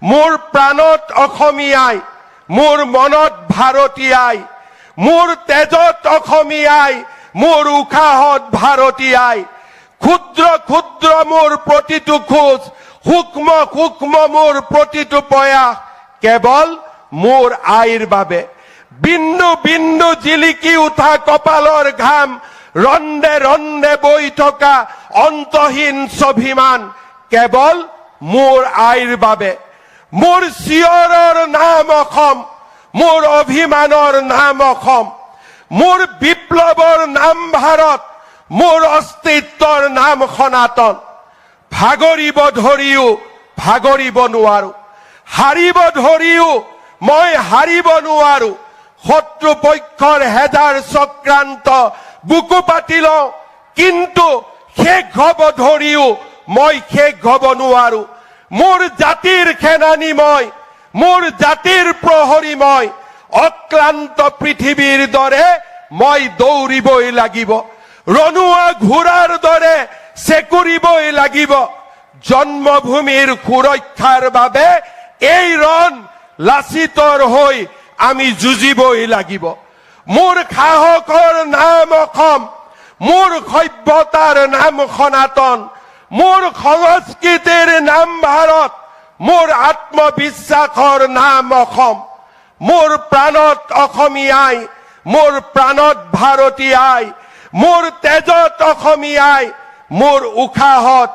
মোৰ প্ৰাণত অসমীয়াই, মোৰ মনত ভাৰতীয়াই, মোৰ তেজত অসমীয়াই, মোৰ উশাহত ভাৰতীয়াই। ক্ষুদ্ৰ ক্ষুদ্ৰ মোৰ প্ৰতিটো খোজ, সূক্ষ্ম সূক্ষ্ম মোৰ প্ৰতিটো প্ৰয়াস কেৱল মোৰ আইৰ বাবে। বিন্দু বিন্দু জিলিকি উঠা কপালৰ ঘাম, ৰন্দে ৰন্দে বৈ থকা অন্তহীন স্বাভিমান কেৱল মোৰ আইৰ বাবে। মোৰ চিঞৰৰ নাম অসম, মোৰ অভিমানৰ নাম অসম, মোৰ বিপ্লৱৰ নাম ভাৰত, মোৰ অস্তিত্বৰ নাম সনাতন। ভাগৰিব ধৰিও ভাগৰিব নোৱাৰো, হাৰিব ধৰিও মই হাৰিব নোৱাৰো। শত্ৰুপক্ষৰ হেজাৰ চক্ৰান্ত বুকু পাতি লওঁ, কিন্তু শেষ হব ধৰিও মই শেষ হব নোৱাৰো। মোৰ জাতিৰ সেনানী মই, মোৰ জাতিৰ প্ৰহৰী মই। অক্লান্ত পৃথিৱীৰ দৰে মই দৌৰিবই লাগিব, ৰণুৱা ঘোঁৰাৰ দৰে চেকুৰিবই লাগিব। জন্মভূমিৰ সুৰক্ষাৰ বাবে এই ৰণ লাচিতৰ হৈ আমি যুঁজিবই লাগিব। মোৰ সাহসৰ নাম অসম, মোৰ সভ্যতাৰ নাম সনাতন, মোৰ সংস্কৃতিৰ নাম ভাৰত, মোৰ আত্মবিশ্বাসৰ নাম অসম। মোৰ প্ৰাণত অসমীয়াই, মোৰ প্ৰাণত ভাৰতীয়াই, মোৰ তেজত অসমীয়াই, মোৰ উশাহত